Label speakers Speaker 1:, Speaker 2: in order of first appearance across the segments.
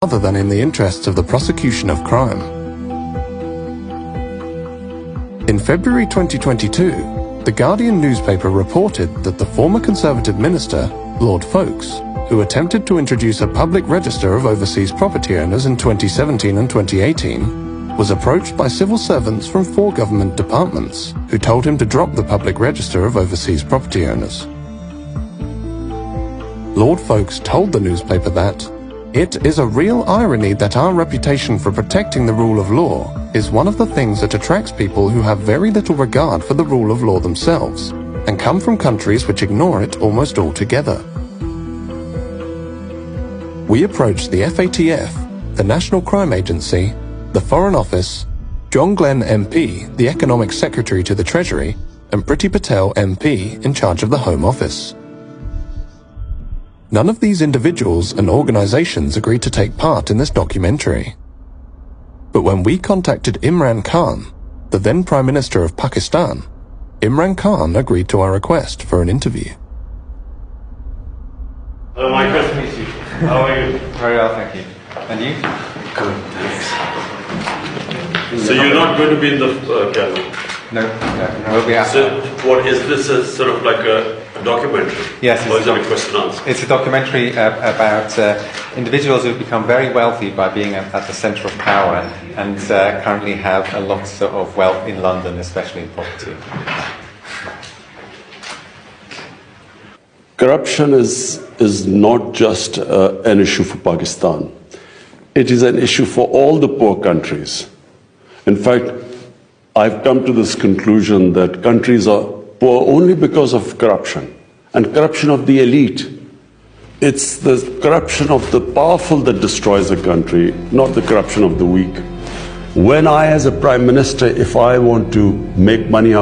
Speaker 1: rather than in the interests of the prosecution of crime. In February 2022, the Guardian newspaper reported that the former Conservative minister, Lord Folkes, who attempted to introduce a public register of overseas property owners in 2017 and 2018, was approached by civil servants from 4 government departments who told him to drop the public register of overseas property owners. Lord Folkes told the newspaper that it is a real irony that our reputation for protecting the rule of law is one of the things that attracts people who have very little regard for the rule of law themselves and come from countries which ignore it almost altogether. We approached the FATF, the National Crime Agency, the Foreign Office, John Glenn MP, the Economic Secretary to the Treasury, and Priti Patel MP in charge of the Home Office. None of these individuals and organizations agreed to take part in this documentary. But when we contacted Imran Khan, the then Prime Minister of Pakistan, Imran Khan agreed to our request for an interview.
Speaker 2: Hello, Michael.
Speaker 3: Nice to meet you.
Speaker 2: How are you?
Speaker 3: Very well, thank you. And you?
Speaker 2: Good, thanks. So you're not going to be in the camera?
Speaker 3: No, we'll be out.
Speaker 2: So what is this? A sort of like a documentary?
Speaker 3: Yes,
Speaker 2: or is it a question and answer?
Speaker 3: It's a documentary about individuals who've become very wealthy by being at the centre of power and currently have a lot of wealth in London, especially in property.
Speaker 4: Corruption is not just an issue for Pakistan. It is an issue for all the poor countries. In fact, I've come to this conclusion that countries are poor only because of corruption, and corruption of the elite. It's the corruption of the powerful that destroys a country, not the corruption of the weak. When I, as a Prime Minister, if I want to make money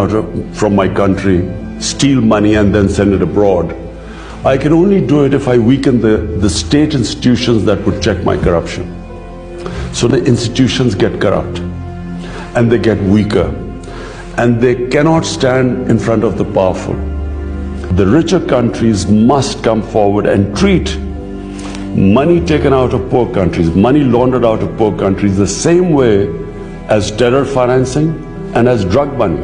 Speaker 4: from my country, steal money and then send it abroad, I can only do it if I weaken the state institutions that would check my corruption. So the institutions get corrupt and they get weaker and they cannot stand in front of the powerful. The richer countries must come forward and treat money taken out of poor countries, money laundered out of poor countries the same way as terror financing and as drug money.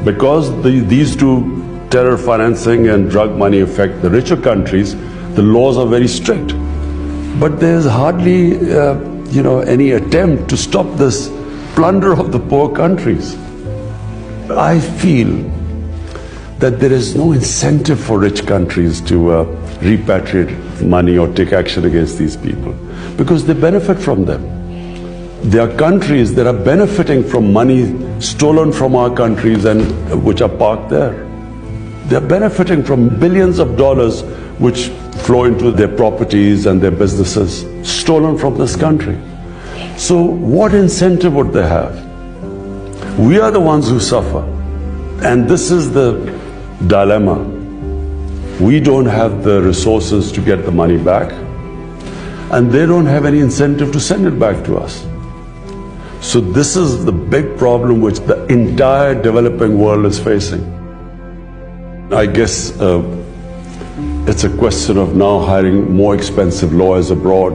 Speaker 4: Because these two, terror financing and drug money, affect the richer countries, the laws are very strict. But there's hardly any attempt to stop this plunder of the poor countries. I feel that there is no incentive for rich countries to repatriate money or take action against these people because they benefit from them. There are countries that are benefiting from money stolen from our countries and which are parked there. They're benefiting from billions of dollars which flow into their properties and their businesses stolen from this country. So what incentive would they have? We are the ones who suffer. And this is the dilemma. We don't have the resources to get the money back, and they don't have any incentive to send it back to us. So this is the big problem which the entire developing world is facing. I guess it's a question of now hiring more expensive lawyers abroad.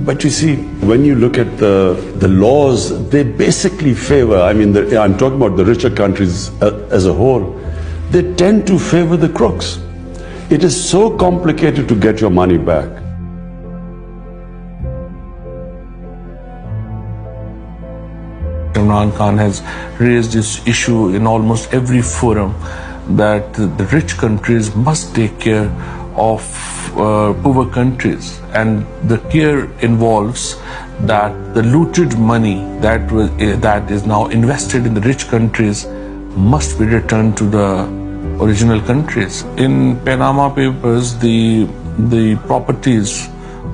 Speaker 4: But you see, when you look at the laws, they basically favor, I'm talking about the richer countries as a whole, they tend to favor the crooks. It is so complicated to get your money back.
Speaker 5: Imran Khan has raised this issue in almost every forum that the rich countries must take care of poor countries, and the care involves that the looted money that is now invested in the rich countries must be returned to the original countries. In Panama Papers, the properties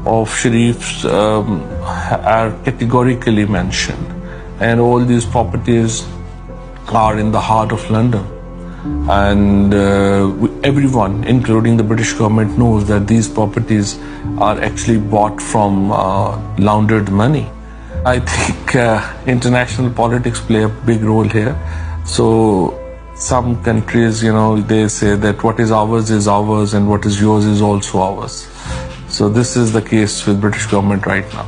Speaker 5: of Sharifs are categorically mentioned, and all these properties are in the heart of London. And everyone, including the British government, knows that these properties are actually bought from laundered money. I think international politics play a big role here. So some countries, they say that what is ours and what is yours is also ours. So So this is the case with British government right now.